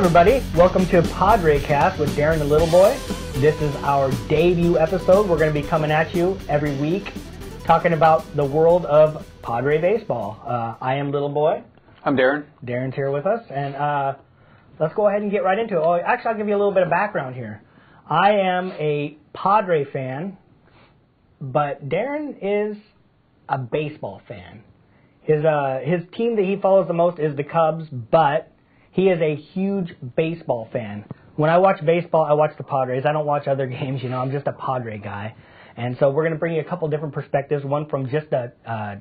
everybody. Welcome to PadreCast with Daren and Littleboy. This is our debut episode. We're going to be coming at you every week talking about the world of Padre Baseball. I am Littleboy. I'm Daren. Daren's here with us, and let's go ahead and get right into it. Oh, actually, I'll give you a little bit of background here. I am a Padre fan, but Daren is a baseball fan. His team that he follows the most is the Cubs, but he is a huge baseball fan. When I watch baseball, I watch the Padres. I don't watch other games, I'm just a Padre guy. And so we're going to bring you a couple different perspectives, one from just a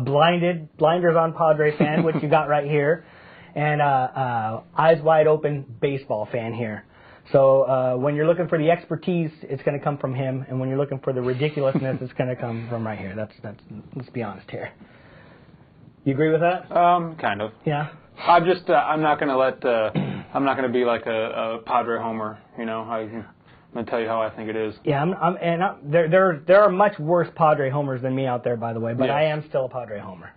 blinders on Padre fan, which you got right here, and eyes wide open baseball fan here. So when you're looking for the expertise, it's going to come from him, and when you're looking for the ridiculousness, it's going to come from right here. Let's be honest here. You agree with that? Kind of. Yeah. I'm not going to I'm not going to be like a Padre homer. I'm going to tell you how I think it is. Yeah, there are much worse Padre homers than me out there, by the way, but yes. I am still a Padre homer.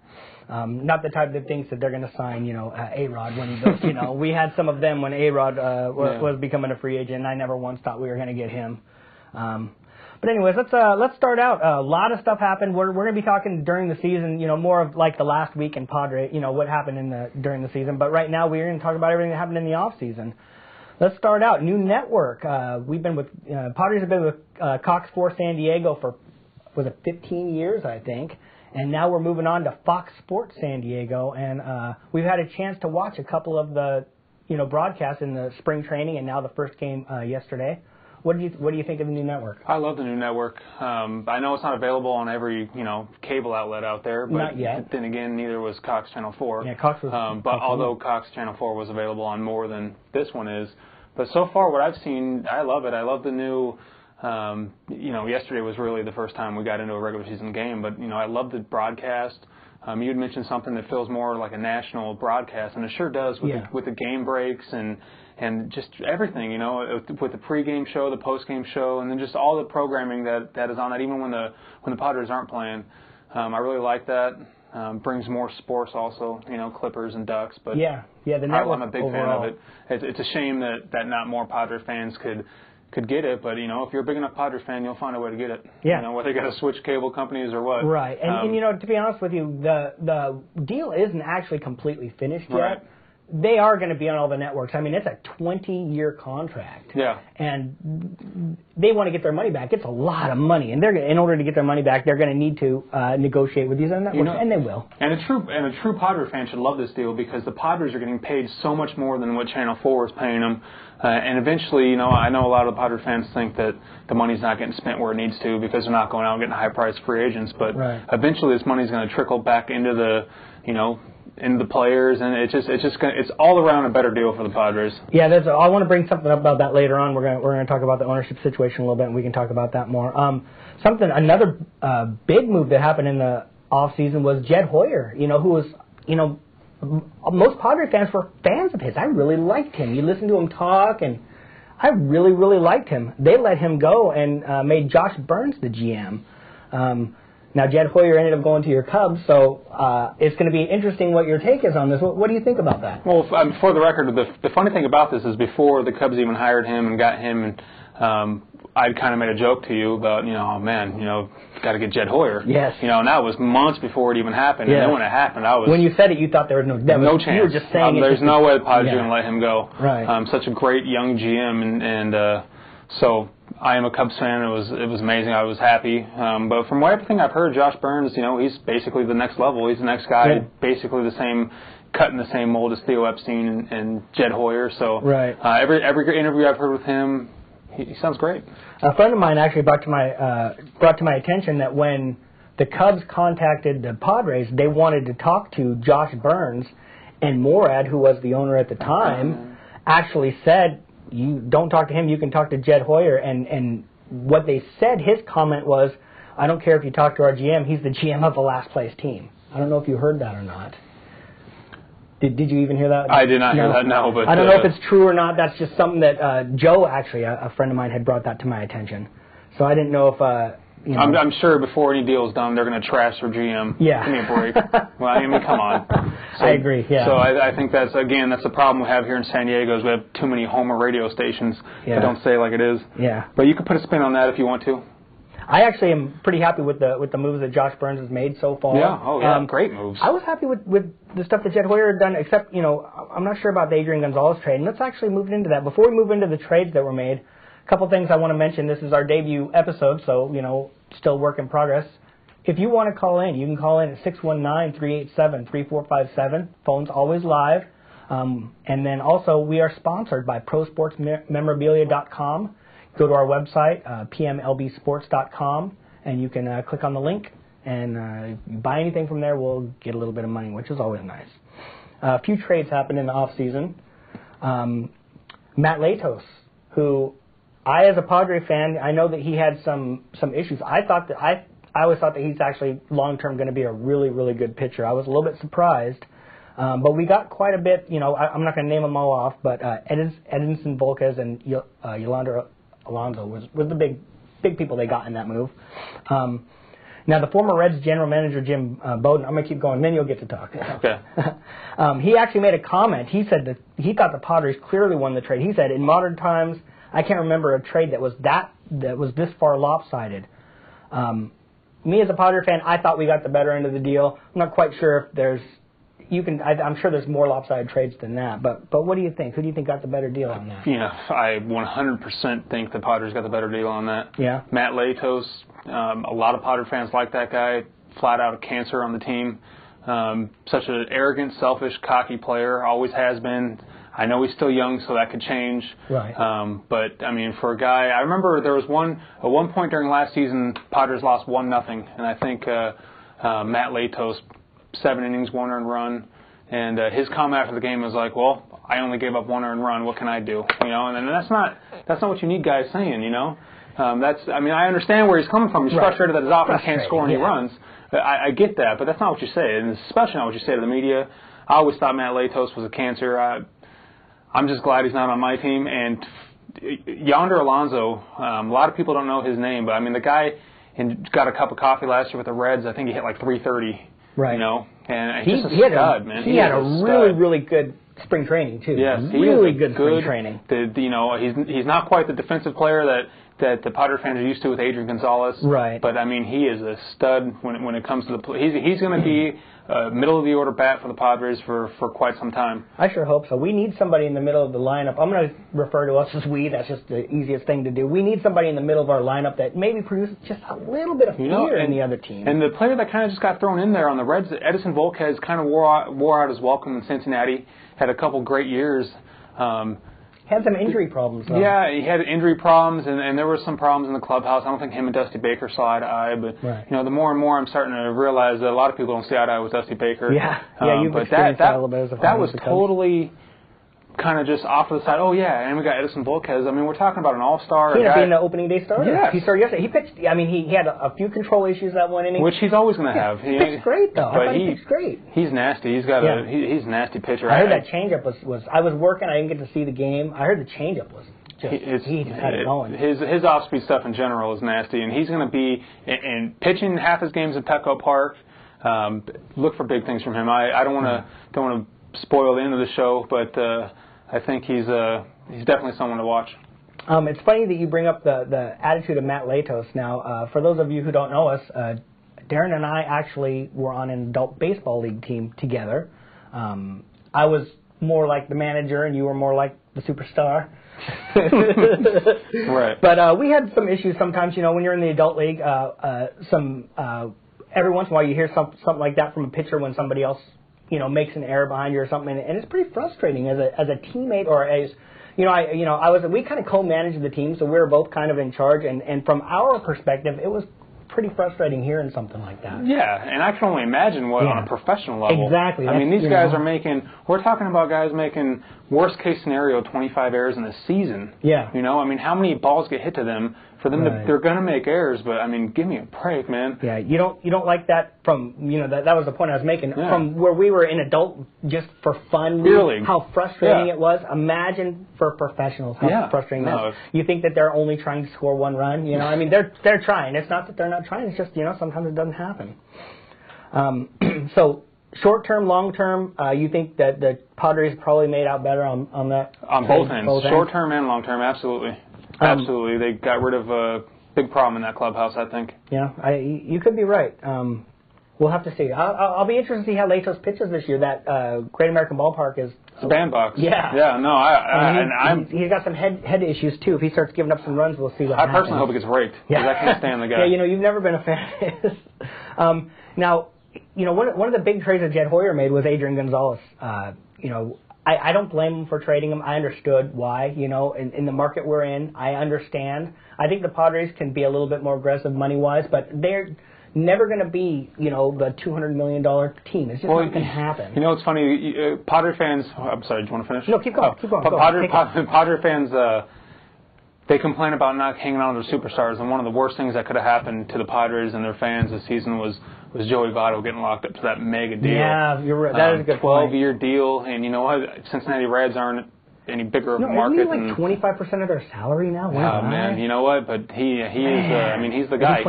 Not the type that thinks that they're going to sign, A-Rod when he goes, we had some of them when A-Rod was becoming a free agent, and I never once thought we were going to get him. But anyways, let's start out. A lot of stuff happened. We're going to be talking during the season, more of like the last week in Padre, what happened during the season. But right now we're going to talk about everything that happened in the off season. Let's start out. New network. We've been with Padres have been with Cox 4 San Diego for 15 years, I think. And now we're moving on to Fox Sports San Diego, and we've had a chance to watch a couple of the broadcasts in the spring training, and now the first game yesterday. What do you think of the new network? I love the new network. I know it's not available on every cable outlet out there, but not yet. Then again, neither was Cox Channel 4. Yeah, Cox was. But although Cox Channel 4 was available on more than this one is, but so far what I've seen, I love it. I love the new. Yesterday was really the first time we got into a regular season game, but I love the broadcast. You had mentioned something that feels more like a national broadcast, and it sure does with the game breaks and just everything, with the pregame show, the postgame show, and then just all the programming that is on that, even when the Padres aren't playing. I really like that. Brings more sports also, Clippers and Ducks. But the network. I'm a big overall. fan of it. It's a shame that not more Padre fans could get it, but if you're a big enough Padres fan, you'll find a way to get it. Yeah. Whether you got to switch cable companies or what. Right, and to be honest with you, the deal isn't actually completely finished yet. Right. They are going to be on all the networks. I mean, it's a 20-year contract. Yeah. And they want to get their money back. It's a lot of money, and in order to get their money back, they're going to need to negotiate with these other networks, and they will. And a true Padre fan should love this deal because the Padres are getting paid so much more than what Channel 4 is paying them. And eventually, I know a lot of the Padre fans think that the money's not getting spent where it needs to because they're not going out and getting high-priced free agents. But eventually, this money's going to trickle back into the, into the players, and it's all around a better deal for the Padres. Yeah, I want to bring something up about that later on. We're going to talk about the ownership situation a little bit, and we can talk about that more. Another big move that happened in the off season was Jed Hoyer. Who was most Padre fans were fans of his. I really liked him. You listen to him talk, and I really, really liked him. They let him go and made Josh Burns the GM. Now, Jed Hoyer ended up going to your Cubs, so it's going to be interesting what your take is on this. What do you think about that? Well, for the record, the funny thing about this is before the Cubs even hired him and got him, and I kind of made a joke to you about, got to get Jed Hoyer. Yes. And that was months before it even happened. Yes. And then when it happened, I was... When you said it, you thought there was no chance. You were just saying there's no way the Padres are going to let him go. Right. Such a great young GM, and so... I am a Cubs fan. It was amazing. I was happy. But from everything I've heard, Josh Burns, he's basically the next level. He's the next guy, basically the same cut in the same mold as Theo Epstein and Jed Hoyer. So every interview I've heard with him, he sounds great. A friend of mine actually brought to my attention that when the Cubs contacted the Padres, they wanted to talk to Josh Burns, and Morad, who was the owner at the time, actually said, you don't talk to him, you can talk to Jed Hoyer. And what they said, his comment was, I don't care if you talk to our GM, he's the GM of the last place team. I don't know if you heard that or not. Did you even hear that? I did not hear that, no. But I don't know if it's true or not. That's just something that Joe, actually, a friend of mine, had brought that to my attention. So I didn't know if You know. I'm sure before any deal is done, they're going to trash their GM. Yeah. Give me a break. Well, I mean, come on. So, I agree, yeah. So I think that's the problem we have here in San Diego is we have too many homer radio stations that don't say it like it is. Yeah. But you can put a spin on that if you want to. I actually am pretty happy with the moves that Josh Burns has made so far. Yeah, oh yeah, great moves. I was happy with the stuff that Jed Hoyer had done, except, you know, I'm not sure about the Adrian Gonzalez trade, and let's actually move into that. Before we move into the trades that were made, a couple things I want to mention. This is our debut episode, so, you know, still work in progress. If you want to call in, you can call in at 619-387-3457. Phone's always live. And then also, we are sponsored by ProSportsMemorabilia.com. Go to our website, PMLBsports.com, and you can click on the link, and if you buy anything from there, we'll get a little bit of money, which is always nice. A few trades happened in the off-season. Matt Latos, who I, as a Padre fan, I know that he had some issues. I always thought that he's actually long-term going to be a really, really good pitcher. I was a little bit surprised. But we got quite a bit, you know, I'm not going to name them all off, but Edinson Volquez and Yolanda Alonso was the big people they got in that move. Now, the former Reds general manager, Jim Bowden, I'm going to keep going, then you'll get to talk. Okay. He actually made a comment. He said that he thought the Padres clearly won the trade. He said, in modern times, I can't remember a trade that was this far lopsided. Me as a Padre fan, I thought we got the better end of the deal. I'm not quite sure if there's... I'm sure there's more lopsided trades than that, but what do you think? Who do you think got the better deal on that? Yeah, I 100% think the Padres got the better deal on that. Yeah. Matt Latos, a lot of Padre fans like that guy, flat out a cancer on the team. Such an arrogant, selfish, cocky player, always has been. I know he's still young, so that could change. Right. But, I mean, for a guy, I remember there was at one point during last season, Padres lost 1-0, and I think Matt Latos, 7 innings, 1 earned run, and his comment after the game was like, "Well, I only gave up 1 earned run. What can I do?" You know, and that's not what you need guys saying. You know, I mean, I understand where he's coming from. He's frustrated that his offense can't score any runs. I get that, but that's not what you say, and especially not what you say to the media. I always thought Matt Latos was a cancer. I'm just glad he's not on my team. And Yonder Alonso, a lot of people don't know his name, but I mean, the guy got a cup of coffee last year with the Reds. I think he hit like 330. Right. You know, and he's just a stud, man. He had a really, really good spring training too. Yes, really good spring training. You know, he's not quite the defensive player that the Padres fans are used to with Adrian Gonzalez. Right. But I mean, he is a stud when it comes to the play. He's going to be middle of the order bat for the Padres for quite some time. I sure hope so. We need somebody in the middle of the lineup. I'm going to refer to us as we. That's just the easiest thing to do. We need somebody in the middle of our lineup that maybe produces just a little bit of fear in the other team. And the player that kind of just got thrown in there on the Reds, Edinson Volquez, kind of wore out his welcome in Cincinnati. Had a couple great years. Had some injury problems, though. Yeah, he had injury problems, and there were some problems in the clubhouse. I don't think him and Dusty Baker saw eye to eye, but you know, the more and more I'm starting to realize that a lot of people don't see eye to eye with Dusty Baker. Yeah, you've but experienced that a little bit as a that was totally kind of just off to the side. Oh yeah, and we got Edinson Volquez. I mean, we're talking about an all-star. He ended up being the opening day starter. Yes. He started yesterday. He pitched. I mean, he had a few control issues that one inning, which he's always going to have. He pitched great though. I thought he pitched great. He's nasty. He's got he's a nasty pitcher. I heard that changeup was. I was working. I didn't get to see the game. I heard the changeup was. He just had it going. His off-speed stuff in general is nasty, and he's going to be in pitching half his games at Petco Park. Look for big things from him. I don't want to spoil the end of the show, but I think he's definitely someone to watch. It's funny that you bring up the attitude of Matt Latos. Now, for those of you who don't know us, Daren and I actually were on an adult baseball league team together. I was more like the manager, and you were more like the superstar. Right. But we had some issues sometimes, you know, when you're in the adult league, every once in a while you hear something like that from a pitcher when somebody else, you know, makes an error behind you or something, and it's pretty frustrating as a teammate or as, we kind of co-managed the team, so we were both kind of in charge, and from our perspective, it was pretty frustrating hearing something like that. Yeah, and I can only imagine what on a professional level. Exactly. I mean, these guys are making, we're talking about guys making worst case scenario 25 errors in a season. Yeah. You know, I mean, how many balls get hit to them for them to, they're going to make errors, but I mean, give me a break, man. Yeah, you don't like that from, that was the point I was making, from where we were in adult just for fun. Really? How frustrating it was. Imagine for professionals how frustrating that is. You think that they're only trying to score one run, I mean, they're trying. It's not that they're not trying, it's just, sometimes it doesn't happen. So, short-term, long-term, you think that the Padres probably made out better on that? On both ends. Short-term and long-term, absolutely. Absolutely. They got rid of a big problem in that clubhouse, I think. Yeah, you could be right. We'll have to see. I'll be interested to see how Latos pitches this year. That Great American Ballpark is... It's a bandbox. Yeah. Yeah, no, he's got some head issues, too. If he starts giving up some runs, we'll see what happens. I personally hope he gets raked, because I can't stand the guy. Yeah, you've never been a fan of his. Now, one of the big trades that Jed Hoyer made was Adrian Gonzalez. I don't blame him for trading him. I understood why, in the market we're in. I understand. I think the Padres can be a little bit more aggressive money-wise, but they're never going to be, the $200 million team. It's just not going to happen. It's funny. Padre fans... I'm sorry, do you want to finish? No, keep going. Padre fans... They complain about not hanging on to their superstars, and one of the worst things that could have happened to the Padres and their fans this season was Joey Votto getting locked up to that mega deal. Yeah, you're right. That is a good point. 12-year deal, and you know what? Cincinnati Reds aren't any bigger of a market. Isn't he like 25% of their salary now? Oh, man, you know what? But he is, he's the guy.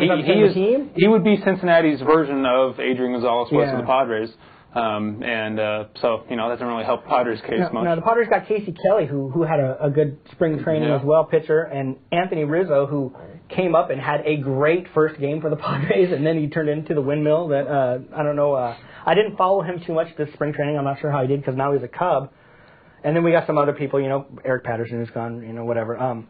He would be Cincinnati's version of Adrian Gonzalez was to the Padres. So, that doesn't really help Padres' case much. No, the Padres got Casey Kelly, who had a good spring training as well, pitcher, and Anthony Rizzo, who came up and had a great first game for the Padres, and then he turned into the windmill that, I don't know, I didn't follow him too much this spring training. I'm not sure how he did because now he's a Cub. And then we got some other people, Eric Patterson who's gone, whatever.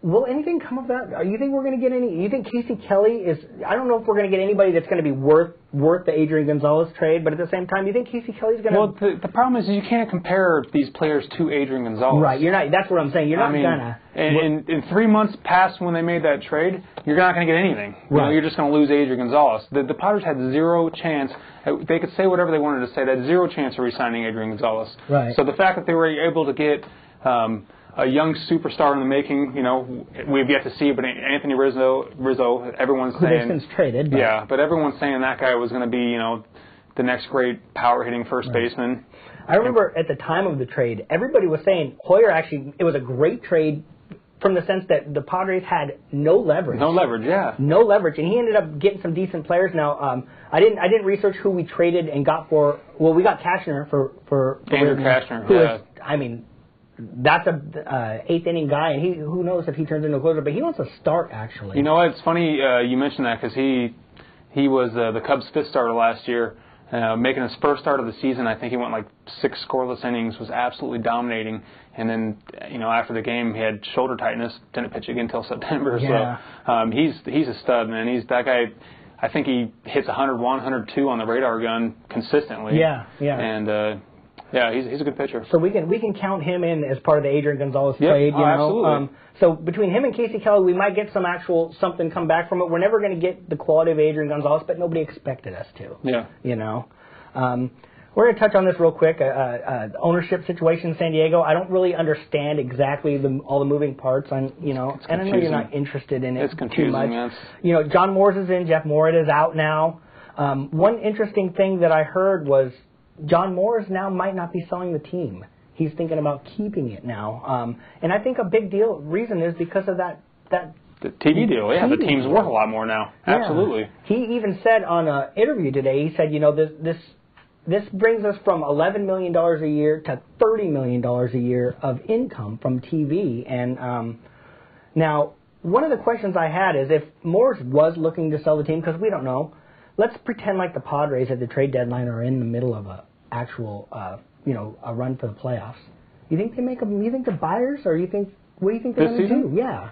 Will anything come of that? You think we're going to get any? You think Casey Kelly is? I don't know if we're going to get anybody that's going to be worth the Adrian Gonzalez trade, but at the same time, you think Casey Kelly's going to? Well, the problem is you can't compare these players to Adrian Gonzalez. Right, you're not. That's what I'm saying. You're not gonna. In 3 months past when they made that trade, you're not going to get anything. Right. You're just going to lose Adrian Gonzalez. The Padres had zero chance. They could say whatever they wanted to say. They had zero chance of re-signing Adrian Gonzalez. Right. So the fact that they were able to get a young superstar in the making, we've yet to see, but Anthony Rizzo, everyone's saying... Who since traded. But. Yeah, but everyone's saying that guy was going to be, the next great power-hitting first baseman. I remember at the time of the trade, everybody was saying Hoyer it was a great trade from the sense that the Padres had no leverage. No leverage, yeah. No leverage, and he ended up getting some decent players. Now, I didn't research who we traded and got for... Well, we got Cashner for Andrew Cashner, that's a eighth inning guy, and who knows if he turns into a closer, but he wants to start, actually. You know what? It's funny you mentioned that because he was the Cubs' fifth starter last year, making his first start of the season. I think he went like 6 scoreless innings, was absolutely dominating, and then after the game he had shoulder tightness, didn't pitch again until September. Yeah. So he's a stud, man. He's that guy. I think he hits 101, 102 on the radar gun consistently. Yeah. And yeah, he's a good pitcher. So we can count him in as part of the Adrian Gonzalez trade. Absolutely. So between him and Casey Kelly, we might get some something come back from it. We're never going to get the quality of Adrian Gonzalez, but nobody expected us to. Yeah. We're going to touch on this real quick. Ownership situation in San Diego. I don't really understand exactly all the moving parts. And I know you're not interested in it too much. Yes. John Moores is in. Jeff Moorhead is out now. One interesting thing that I heard was John Moores now might not be selling the team. He's thinking about keeping it now. And I think a big reason is because of that the TV deal. Yeah, the team's worth a lot more now. Yeah. Absolutely. He even said on an interview today, he said, this brings us from $11 million a year to $30 million a year of income from TV. And now, one of the questions I had is if Moores was looking to sell the team, because we don't know, let's pretend like the Padres at the trade deadline are in the middle of a actual, a run for the playoffs. You think they make them? You think they're buyers, or what do you think they're going to do? Yeah.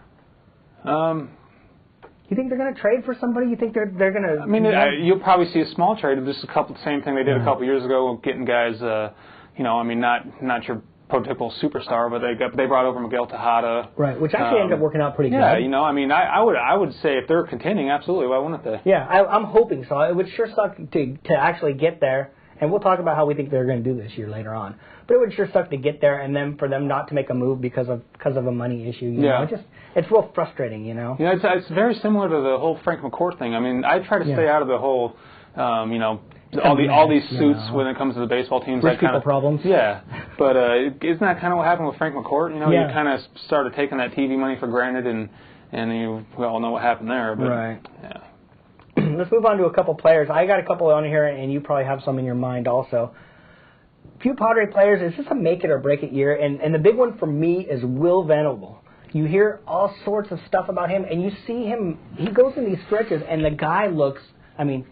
You think they're going to trade for somebody? You think they're going to? I mean, you'll probably see a small trade of just same thing they did a couple years ago, getting guys. Not your prototypical superstar, but they brought over Miguel Tejada. Right, which actually ended up working out pretty good. Yeah, you know, I mean, I would say if they're contending, absolutely, why wouldn't they? Yeah, I'm hoping so. It would sure suck to actually get there, and we'll talk about how we think they're going to do this year later on. But it would sure suck to get there and then for them not to make a move because of a money issue. You know, it's real frustrating, you know. Yeah, it's very similar to the whole Frank McCourt thing. I mean, I try to stay out of the whole, you know, all these suits when it comes to the baseball teams. Rich people problems. Yeah, but isn't that kind of what happened with Frank McCourt? You know, you kind of started taking that TV money for granted, and we all know what happened there. But, right. Yeah. Let's move on to a couple players. I got a couple on here, and you probably have some in your mind also. Few Padre players, is this a make it or break it year? And the big one for me is Will Venable. You hear all sorts of stuff about him, and you see him, he goes in these stretches, and the guy looks, I mean,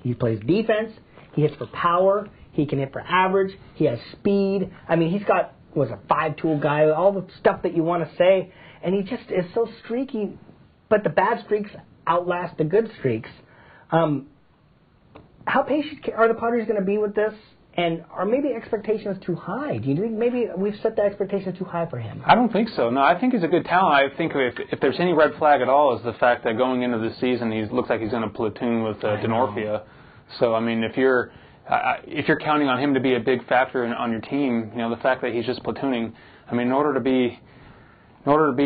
he plays defense, he hits for power, he can hit for average, he has speed. I mean, he's got, was a 5-tool guy, all the stuff that you want to say, and he just is so streaky, but the bad streaks outlast the good streaks. How patient are the Padres going to be with this? And are maybe expectations too high? Do you think maybe we've set the expectations too high for him? I don't think so. No, I think he's a good talent. I think if there's any red flag at all is the fact that going into the season he looks like he's going to platoon with Denorfia. So I mean, if you're counting on him to be a big factor on your team, you know, the fact that he's just platooning. I mean, in order to be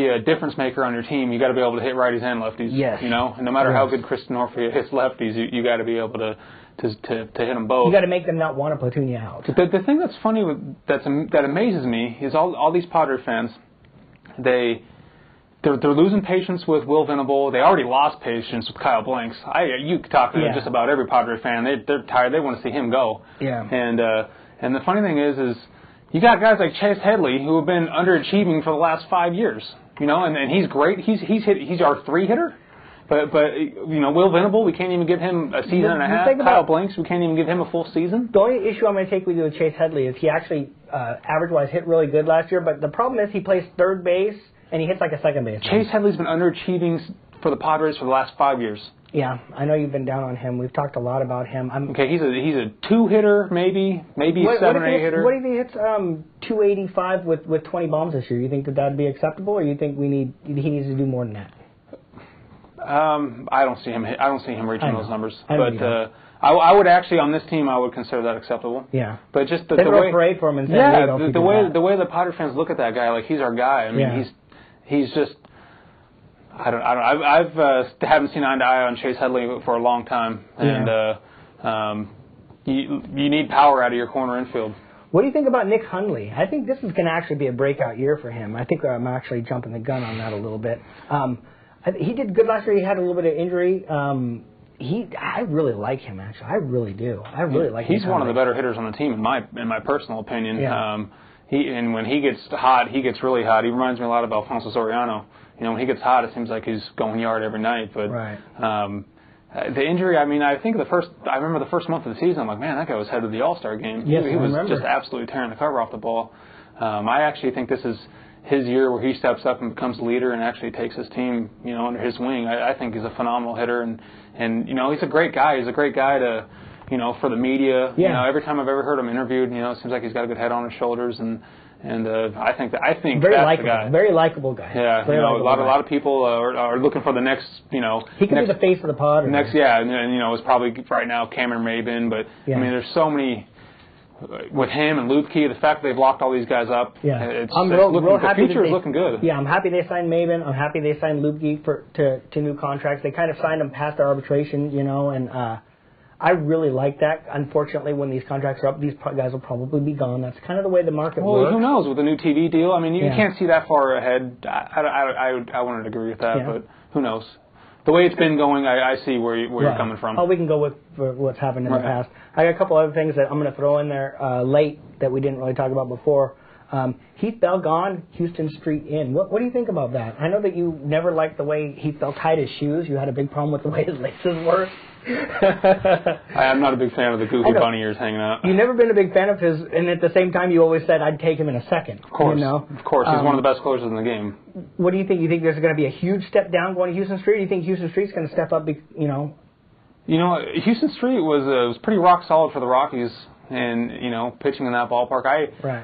a difference maker on your team, you got to be able to hit righties and lefties. Yes. You know, and no matter how good Chris Denorfia hits lefties, you got to be able to hit them both. You got to make them not want to platoon you out. The thing that's funny that amazes me is all these Padre fans, they're losing patience with Will Venable. They already lost patience with Kyle Blanks. You talk to just about every Padre fan. They're tired. They want to see him go. Yeah. And the funny thing is you got guys like Chase Headley who have been underachieving for the last 5 years. You know, and he's great. He's our 3 hitter. But you know, Will Venable, we can't even give him a season and a half. Kyle Blanks, we can't even give him a full season. The only issue I'm going to take with you with Chase Headley is he actually, average-wise, hit really good last year. But the problem is he plays third base, and he hits like a second base. Chase Headley's been underachieving for the Padres for the last 5 years. Yeah, I know you've been down on him. We've talked a lot about him. Okay, he's a 2-hitter, maybe a 7 or 8 hitter. What if he hits 285 with 20 bombs this year? You think that'd be acceptable, or you think he needs to do more than that? I don't see him reaching those numbers. But I would actually, on this team, I would consider that acceptable. Yeah. But just the way parade for him in San Diego. The way the Padre fans look at that guy, like he's our guy. I mean, he's just. I haven't seen eye to eye on Chase Headley for a long time, and you need power out of your corner infield. What do you think about Nick Hundley? I think this is going to actually be a breakout year for him. I think I'm actually jumping the gun on that a little bit. He did good last year. He had a little bit of injury. I really like him, actually. I really do. I really like him. He's one of the better hitters on the team, in my personal opinion. Yeah. And when he gets hot, he gets really hot. He reminds me a lot of Alfonso Soriano. You know, when he gets hot, it seems like he's going yard every night. But the injury, I mean, I remember the first month of the season, I'm like, man, that guy was head of the All-Star game. Yes, he was just absolutely tearing the cover off the ball. I actually think this is his year where he steps up and becomes leader and actually takes his team, you know, under his wing. I think he's a phenomenal hitter, and you know, he's a great guy. He's a great guy to, you know, for the media. Yeah. You know, every time I've ever heard him interviewed, you know, it seems like he's got a good head on his shoulders, and I think very that's likable, the guy. Very likable guy. Yeah, very you know, a lot of people are looking for the next, you know. He could be the face of the pod. And you know, it's probably right now Cameron Maybin, but I mean, there's so many. With him and Lupke, the fact that they've locked all these guys up, the future is looking good. Yeah, I'm happy they signed Maybin. I'm happy they signed Lupke to new contracts. They kind of signed them past their arbitration, you know, and I really like that. Unfortunately, when these contracts are up, these guys will probably be gone. That's kind of the way the market works. Well, who knows with the new TV deal? I mean, you can't see that far ahead. I wouldn't agree with that, but who knows? The way it's been going, I see where you're coming from. Oh, we can go with what's happened in the past. I got a couple other things that I'm going to throw in there late that we didn't really talk about before. Heath Bell gone, Houston Street in. What do you think about that? I know that you never liked the way Heath Bell tied his shoes. You had a big problem with the way his laces were. I'm not a big fan of the goofy bunny ears hanging out. You've never been a big fan of his, and at the same time, you always said, I'd take him in a second. Of course. You know? Of course. He's one of the best closers in the game. What do you think? You think there's going to be a huge step down going to Houston Street? Or do you think Houston Street's going to step up, you know? You know, Houston Street was pretty rock solid for the Rockies and pitching in that ballpark.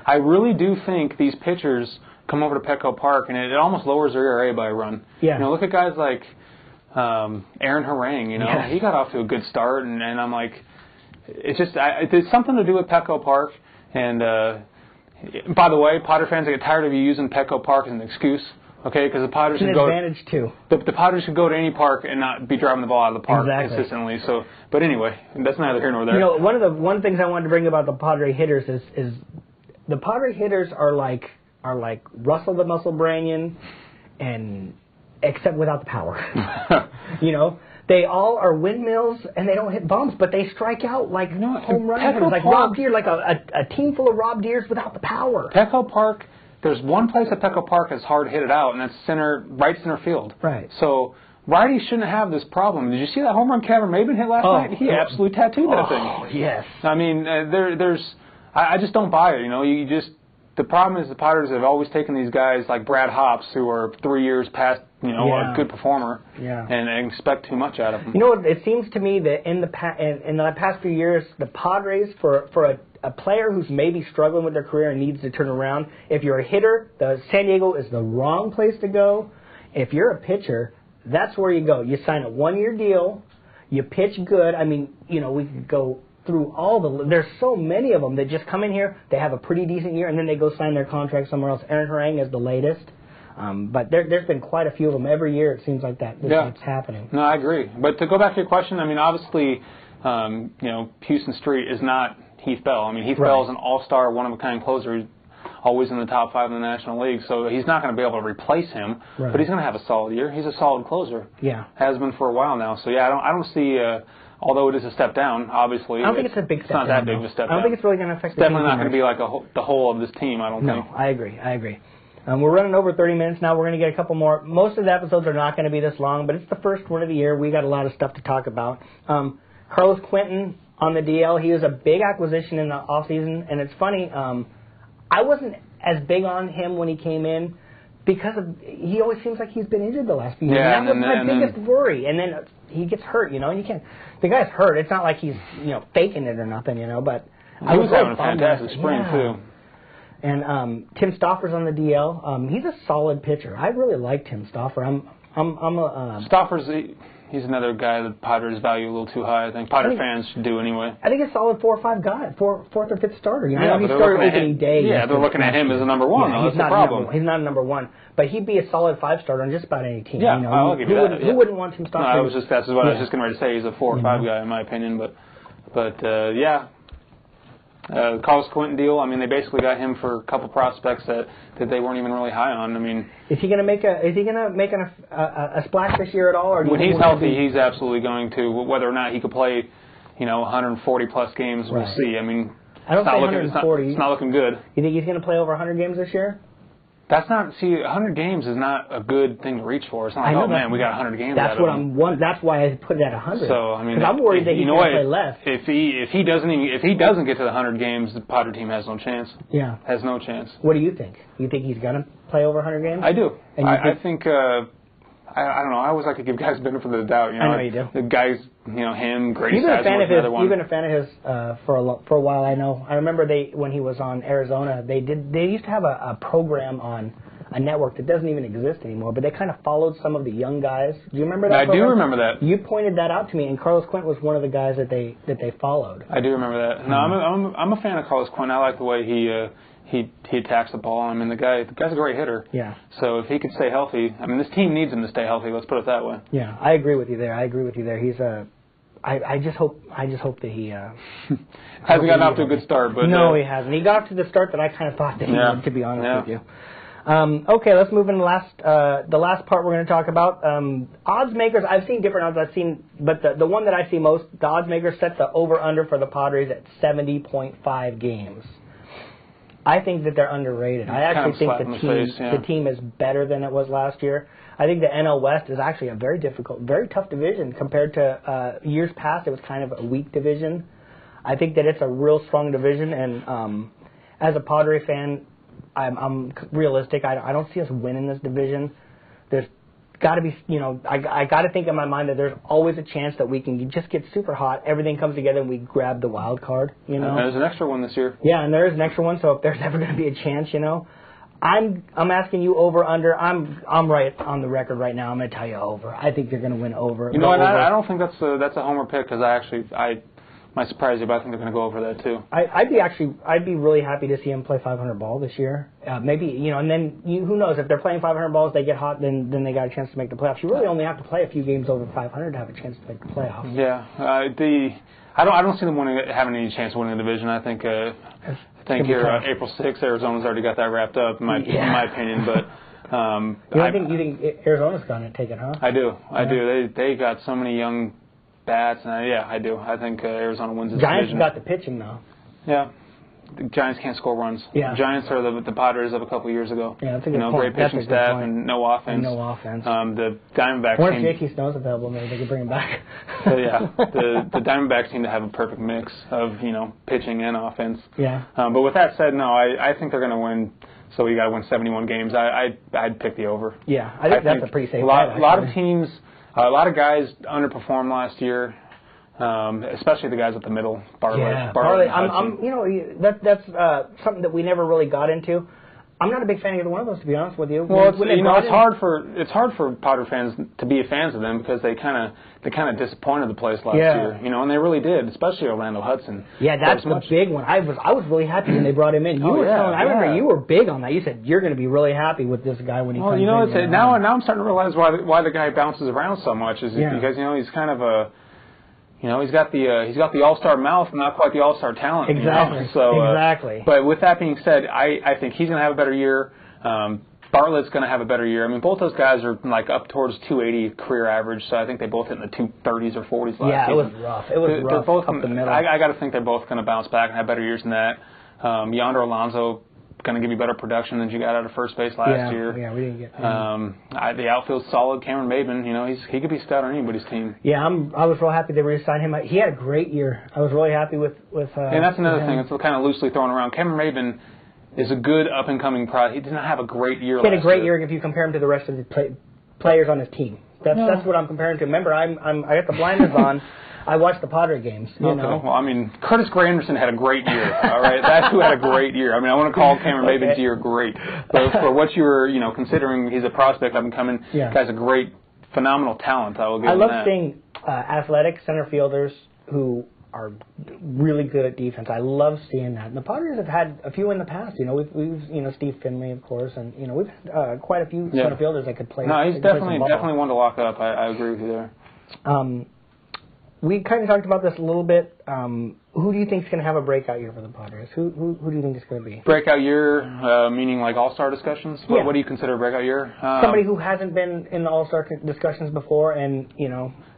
I really do think these pitchers come over to Petco Park, and it almost lowers their ERA by a run. Yeah. Look at guys like Aaron Harang. He got off to a good start, and I'm like, it's something to do with Petco Park. And by the way, Padre fans, I get tired of you using Petco Park as an excuse. Okay, because the Padres it's should an go. Advantage too. The Padres should go to any park and not be driving the ball out of the park consistently. So, but anyway, that's neither here nor there. One things I wanted to bring about the Padre hitters is the Padre hitters are like Russell the Muscle Branyan, and except without the power. They all are windmills and they don't hit bombs, but they strike out like home run hitters, like Rob Deere, like a team full of Rob Deers without the power. Petco Park. There's one place at Petco Park that's hard to hit it out, and that's right center field. Right. So righties shouldn't have this problem. Did you see that home run Kevin Maben hit last night? He absolutely tattooed that thing. Oh, yes. I mean, I just don't buy it. The problem is the Padres have always taken these guys like Brad Hops, who are 3 years past, a good performer, and expect too much out of them. It seems to me that in the past few years, the Padres, for a player who's maybe struggling with their career and needs to turn around, if you're a hitter, San Diego is the wrong place to go. If you're a pitcher, that's where you go. You sign a 1-year deal, you pitch good. I mean, we could go through there's so many of them that just come in here, they have a pretty decent year, and then they go sign their contract somewhere else. Aaron Harang is the latest. But there's been quite a few of them. Every year it seems like that. It's happening. No, I agree. But to go back to your question, I mean, obviously, Houston Street is not Heath Bell. I mean, Heath Bell is an all-star, one-of-a-kind closer. He's always in the top 5 in the National League, so he's not going to be able to replace him, but he's going to have a solid year. He's a solid closer. Yeah. Has been for a while now. So, I don't see, although it is a step down, obviously. I don't think it's a big step down. It's not that big of a step down. I don't think it's really going to affect the team. It's definitely not going to be like the whole of this team, I don't think. No, I agree. We're running over 30 minutes now. We're going to get a couple more. Most of the episodes are not going to be this long, but it's the first one of the year. We got a lot of stuff to talk about. Carlos Quentin on the DL. He was a big acquisition in the offseason, and it's funny. I wasn't as big on him when he came in because he always seems like he's been injured the last few years. Yeah, and that was my biggest worry. And then he gets hurt, and you can't. The guy's hurt. It's not like he's faking it or nothing, but he was having a fantastic spring too. And Tim Stoffer's on the DL. He's a solid pitcher. I really like Tim Stoffer. Stoffer's he's another guy that Padres value a little too high. I think Padres fans should do anyway. I think he's a solid 4 or 5 guy, fourth or fifth starter. He started opening day. Yeah, they're looking at him as a number one. Yeah, that's the problem. He's not a number one, but he'd be a solid 5 starter on just about any team. Yeah, I'll give you that. Who wouldn't want Tim Stoffer? No, that's what I was just getting ready to say. He's a 4 or 5 guy in my opinion, but yeah. Carlos Quentin deal. I mean, they basically got him for a couple prospects that they weren't even really high on. I mean, is he going to make a splash this year at all? Or when he's healthy, he's absolutely going to. Whether or not he could play, 140 plus games, we'll see. I mean, I don't say 140. It's not looking good. You think he's going to play over 100 games this year? That's not. See, 100 games is not a good thing to reach for. It's not like, man, we got 100 games. That's what That's why I put it at 100. So I mean, I'm worried that he's going to play less. If he doesn't get to the 100 games, the Padre team has no chance. Yeah, has no chance. What do you think? You think he's going to play over 100 games? I do. I think. I don't know. I always like to give guys benefit of the doubt. I know you do. The guys, him, Grady You've been a fan of his. One. You've been a fan of his for a while. I know. I remember when he was on Arizona, they used to have a program on a network that doesn't even exist anymore, but they kind of followed some of the young guys. Do you remember that? I do remember that. You pointed that out to me, and Carlos Quentin was one of the guys that they followed. I do remember that. No, I'm a fan of Carlos Quentin. I like the way he attacks the ball. I mean, the guy's a great hitter. Yeah. So if he could stay healthy, I mean, this team needs him to stay healthy. Let's put it that way. Yeah, I agree with you there. He's a. I just hope that he hasn't gotten off to a good start, but no, he hasn't. He got off to the start that I kind of thought that he would, to be honest with you. Okay, let's move into the last part we're going to talk about. Odds makers, I've seen different odds. But the one that I see most, the odds makers set the over-under for the Padres at 70.5 games. I think that they're underrated. I actually think the team is better than it was last year. I think the NL West is actually a very difficult, very tough division compared to years past. It was kind of a weak division. I think that it's a real strong division, and as a Padre fan, I'm realistic. I don't see us winning this division. There's got to be, I got to think in my mind that there's always a chance that we can just get super hot, everything comes together, and we grab the wild card, And there's an extra one this year. Yeah, and there is an extra one, so if there's ever going to be a chance, I'm asking you over, under. I'm right on the record right now. I'm going to tell you over. I think they're going to win over. You know what? I don't think that's a homer pick because I might surprise you, but I think they're going to go over that too. I'd be really happy to see them play 500 ball this year. Maybe and then who knows, if they're playing 500 balls, they get hot, then they got a chance to make the playoffs. You really only have to play a few games over 500 to have a chance to make the playoffs. Yeah, I don't see them having any chance of winning the division. I think here April 6th, Arizona's already got that wrapped up in my opinion, but. You think Arizona's going to take it, huh? I do. They got so many young bats, and I do. I think Arizona wins this Giants division. got the pitching, though. Yeah. The Giants can't score runs. Yeah. The Giants are the Padres of a couple years ago. Yeah, that's a good point. Great pitching staff and no offense. The Diamondbacks Or team. if JT Snow's available, maybe they could bring him back. So, the Diamondbacks seem to have a perfect mix of, pitching and offense. Yeah. But with that said, no, I think they're going to win. So we got to win 71 games. I'd pick the over. Yeah, I think that's a pretty safe bet. A lot of teams, a lot of guys underperformed last year. Especially the guys at the middle, Bartlett. Yeah, Bartlett. That's something that we never really got into. I'm not a big fan of either one of those, to be honest with you. Well, it's hard for Padre fans to be fans of them because they kind of disappointed the place last year, and they really did, especially Orlando Hudson. Yeah, that's the big one. I was really happy when they brought him in. I remember you were big on that. You said you're going to be really happy with this guy when he comes in. Now I'm starting to realize why the guy bounces around so much is because he's kind of a. He's got the all-star mouth, and not quite the all-star talent. Exactly. Exactly. But with that being said, I think he's going to have a better year. Bartlett's going to have a better year. I mean, both those guys are like up towards 280 career average, so I think they both hit in the 230s or 40s last season. Yeah, it was rough. It was rough both up the middle. I got to think they're both going to bounce back and have better years than that. Yonder Alonso going to give you better production than you got out of first base last year. Yeah, we didn't get the outfield's solid. Cameron Maben, he could be stout on anybody's team. Yeah, I was real happy they re-signed him. He had a great year. I was really happy with and that's another thing. It's kind of loosely thrown around. Cameron Maben is a good up-and-coming product. He did not have a great year last year. He had a great year if you compare him to the rest of the players on his team. That's what I'm comparing to. Remember, I got the blinders on. I watched the Padre games. You know. Well, I mean, Curtis Granderson had a great year. All right, that's who had a great year. I mean, I want to call Cameron Maben's year great. But for what you were, considering he's a prospect up and coming, guy's a great, phenomenal talent. I will give him that. I love seeing athletic center fielders who are really good at defense. I love seeing that. And the Padres have had a few in the past. We've Steve Finley, of course, and we've had quite a few center fielders that could play. No, he's definitely one to lock up. I agree with you there. We kind of talked about this a little bit. Who do you think is going to have a breakout year for the Padres? Who do you think it's going to be? Breakout year, meaning like all-star discussions? What do you consider a breakout year? Somebody who hasn't been in the all-star discussions before, and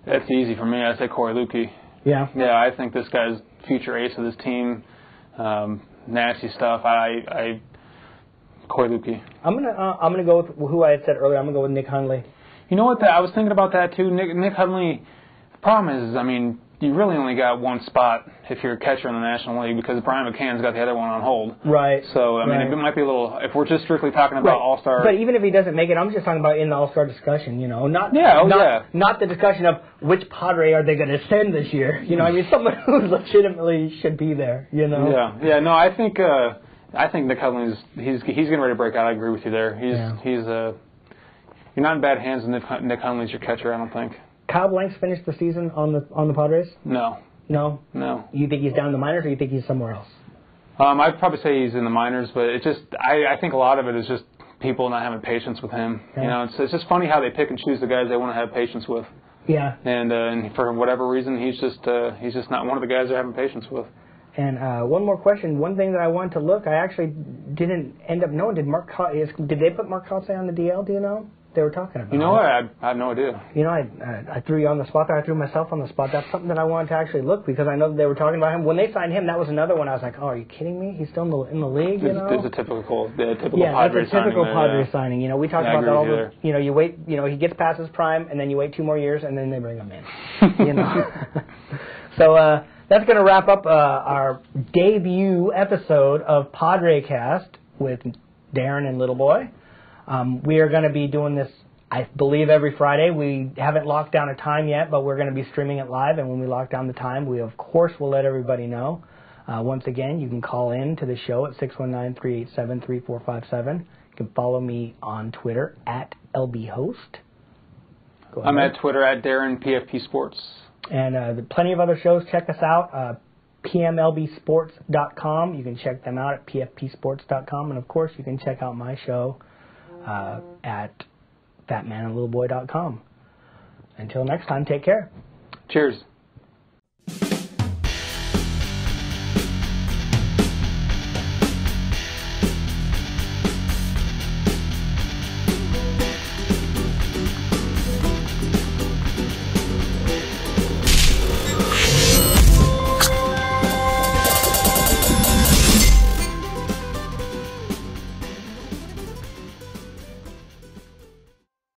That's easy for me. I say Corey Luque. Yeah. Yeah, I think this guy's future ace of this team. Nasty stuff. Corey Luque. I'm gonna go with who I had said earlier. I'm gonna go with Nick Hundley. You know what? I was thinking about that too. Nick Hundley. The problem is, I mean, you really only got one spot if you're a catcher in the National League because Brian McCann's got the other one on hold. Right. So, I mean, it might be a little, if we're just strictly talking about All-Star. But even if he doesn't make it, I'm just talking about in the All-Star discussion, not the discussion of which Padre are they going to send this year. I mean, someone who legitimately should be there, Yeah, no, I think Nick Hundley's, he's getting ready to break out. I agree with you there. You're not in bad hands with Nick Hundley's your catcher, I don't think. Kyle Blanks finished the season on the Padres? No. No? No. You think he's down in the minors, or you think he's somewhere else? I'd probably say he's in the minors, but it's just I think a lot of it is just people not having patience with him. Yeah. It's just funny how they pick and choose the guys they want to have patience with. Yeah. And for whatever reason, he's just not one of the guys they're having patience with. And one more question. One thing that I wanted to look, I actually didn't end up knowing. Did they put Mark Kotsay on the DL? Do you know? They were talking about. I have no idea. I threw you on the spot there. I threw myself on the spot. That's something that I wanted to actually look because I know that they were talking about him. When they signed him, that was another one. I was like, oh, are you kidding me? He's still in the league, It's a typical Padres signing. Yeah, it's a typical Padres signing. We talked about that all the. You wait. He gets past his prime, and then you wait 2 more years, and then they bring him in. So that's going to wrap up our debut episode of PadreCast with Daren and Littleboy. We are going to be doing this I believe every Friday. We haven't locked down a time yet, but we're going to be streaming it live. And when we lock down the time, we, of course, will let everybody know. Once again, you can call in to the show at 619-387-3457. You can follow me on Twitter at LBHost. I'm at Twitter at Daren PFP Sports. And plenty of other shows. Check us out. PMLBsports.com. You can check them out at PFPsports.com. And, of course, you can check out my show at fatmanandlittleboy.com. Until next time, take care. Cheers.